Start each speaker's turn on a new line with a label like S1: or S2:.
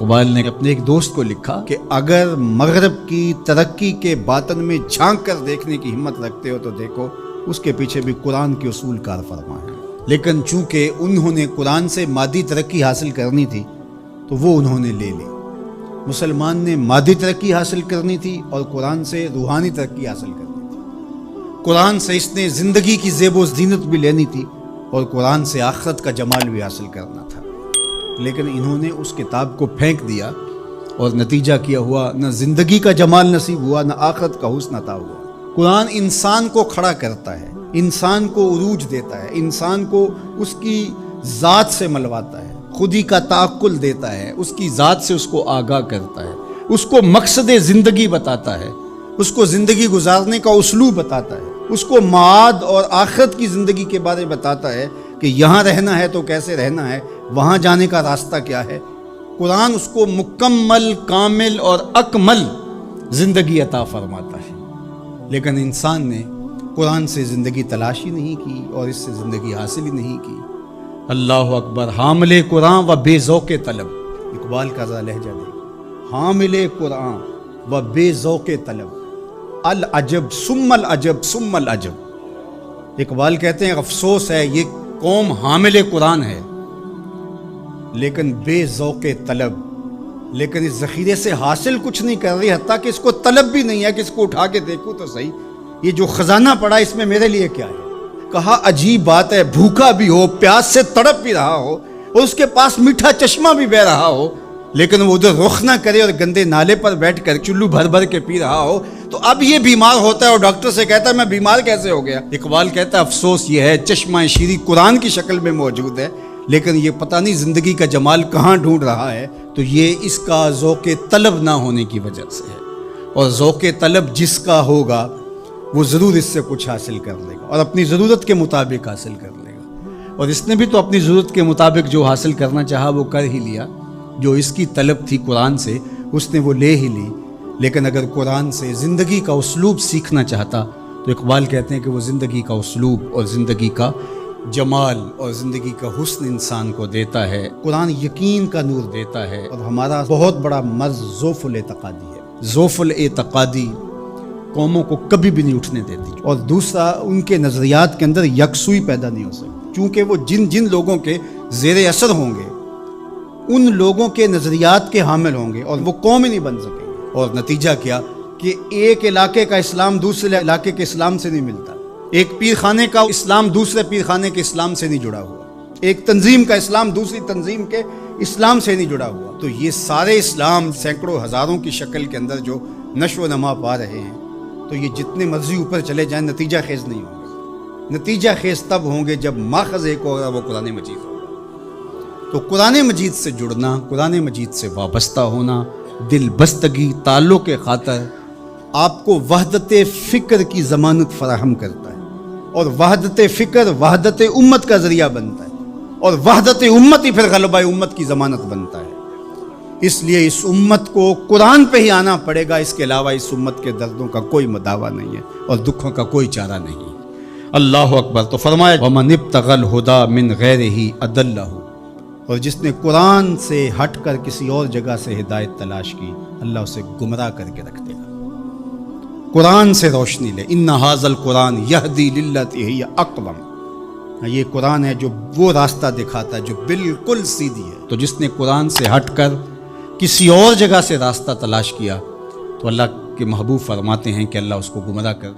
S1: اقبال نے اپنے ایک دوست کو لکھا کہ اگر مغرب کی ترقی کے باطن میں جھانک کر دیکھنے کی ہمت رکھتے ہو تو دیکھو اس کے پیچھے بھی قرآن کے اصول کار فرما ہے، لیکن چونکہ انہوں نے قرآن سے مادی ترقی حاصل کرنی تھی تو وہ انہوں نے لے لی۔ مسلمان نے مادی ترقی حاصل کرنی تھی اور قرآن سے روحانی ترقی حاصل کرنی تھی۔ قرآن سے اس نے زندگی کی زیب و زینت بھی لینی تھی اور قرآن سے آخرت کا جمال بھی حاصل کرنا تھا، لیکن انہوں نے اس کتاب کو پھینک دیا اور نتیجہ کیا ہوا نہ زندگی کا جمال نصیب ہوا نہ آخرت کا حسن عطا ہوا۔ قرآن انسان کو کھڑا کرتا ہے، انسان کو عروج دیتا ہے، انسان کو اس کی ذات سے ملواتا ہے، خودی کا تعقل دیتا ہے، اس کی ذات سے اس کو آگاہ کرتا ہے، اس کو مقصد زندگی بتاتا ہے، اس کو زندگی گزارنے کا اسلوب بتاتا ہے، اس کو معاد اور آخرت کی زندگی کے بارے میں بتاتا ہے کہ یہاں رہنا ہے تو کیسے رہنا ہے، وہاں جانے کا راستہ کیا ہے۔ قرآن اس کو مکمل، کامل اور اکمل زندگی عطا فرماتا ہے، لیکن انسان نے قرآن سے زندگی تلاش ہی نہیں کی اور اس سے زندگی حاصل ہی نہیں کی۔ اللہ اکبر، حامل قرآن و بے ذوق طلب، اقبال کا ذرا لہجہ دے، حامل قرآن و بے ذوق طلب، العجب ثم العجب ثم العجب۔ اقبال کہتے ہیں افسوس ہے یہ قوم حامل قرآن ہے لیکن بے ذوق طلب، لیکن اس ذخیرے سے حاصل کچھ نہیں کر رہی، حتیٰ کہ اس کو طلب بھی نہیں ہے کہ اس کو اٹھا کے دیکھوں تو صحیح یہ جو خزانہ پڑا اس میں میرے لیے کیا ہے۔ کہا عجیب بات ہے، بھوکا بھی ہو، پیاس سے تڑپ بھی رہا ہو اور اس کے پاس میٹھا چشمہ بھی بہ رہا ہو، لیکن وہ ادھر رخ نہ کرے اور گندے نالے پر بیٹھ کر چلو بھر بھر کے پی رہا ہو، تو اب یہ بیمار ہوتا ہے اور ڈاکٹر سے کہتا ہے میں بیمار کیسے ہو گیا۔ اقبال کہتا ہے افسوس یہ ہے چشمہ شیریں قرآن کی شکل میں موجود ہے لیکن یہ پتہ نہیں زندگی کا جمال کہاں ڈھونڈ رہا ہے، تو یہ اس کا ذوق طلب نہ ہونے کی وجہ سے ہے، اور ذوق طلب جس کا ہوگا وہ ضرور اس سے کچھ حاصل کر لے گا اور اپنی ضرورت کے مطابق حاصل کر لے گا، اور اس نے بھی تو اپنی ضرورت کے مطابق جو حاصل کرنا چاہا وہ کر ہی لیا۔ جو اس کی طلب تھی قرآن سے اس نے وہ لے ہی لی، لیکن اگر قرآن سے زندگی کا اسلوب سیکھنا چاہتا تو اقبال کہتے ہیں کہ وہ زندگی کا اسلوب اور زندگی کا جمال اور زندگی کا حسن انسان کو دیتا ہے۔ قرآن یقین کا نور دیتا ہے، اور ہمارا بہت بڑا مرض ضعف الاعتقادی ہے۔ ضعف الاعتقادی قوموں کو کبھی بھی نہیں اٹھنے دیتی، اور دوسرا ان کے نظریات کے اندر یکسوئی پیدا نہیں ہو سکتی، چونکہ وہ جن لوگوں کے زیر اثر ہوں گے ان لوگوں کے نظریات کے حامل ہوں گے اور وہ قوم ہی نہیں بن سکیں گے۔ اور نتیجہ کیا کہ ایک علاقے کا اسلام دوسرے علاقے کے اسلام سے نہیں ملتا، ایک پیر خانے کا اسلام دوسرے پیر خانے کے اسلام سے نہیں جڑا ہوا، ایک تنظیم کا اسلام دوسری تنظیم کے اسلام سے نہیں جڑا ہوا۔ تو یہ سارے اسلام سینکڑوں ہزاروں کی شکل کے اندر جو نشو و نما پا رہے ہیں، تو یہ جتنے مرضی اوپر چلے جائیں نتیجہ خیز نہیں ہوں گے۔ نتیجہ خیز تب ہوں گے جب ماخذ ایک ہوگا، وہ قرآن مجید ہوگا۔ تو قرآن مجید سے جڑنا، قرآن مجید سے وابستہ ہونا، دل بستگی تعلق کے خاطر آپ کو وحدت فکر کی ضمانت فراہم کرتا ہے، اور وحدت فکر وحدت امت کا ذریعہ بنتا ہے، اور وحدت امت ہی پھر غلبہ امت کی ضمانت بنتا ہے۔ اس لیے اس امت کو قرآن پہ ہی آنا پڑے گا، اس کے علاوہ اس امت کے دردوں کا کوئی مداوا نہیں ہے اور دکھوں کا کوئی چارہ نہیں ہے۔ اللہ اکبر۔ تو فرمایا وَمَنِ ابْتَغَى الْهُدَى مِنْ غَيْرِهِ أَضَلَّهُ، اور جس نے قرآن سے ہٹ کر کسی اور جگہ سے ہدایت تلاش کی اللہ اسے گمراہ کر کے رکھ دے گا۔ قرآن سے روشنی لے، إِنَّ هَذَا الْقُرْآنَ يَهْدِي لِلَّتِي هِيَ أَقْوَمُ، یہ قرآن ہے جو وہ راستہ دکھاتا ہے جو بالکل سیدھی ہے۔ تو جس نے قرآن سے ہٹ کر کسی اور جگہ سے راستہ تلاش کیا تو اللہ کے محبوب فرماتے ہیں کہ اللہ اس کو گمراہ کر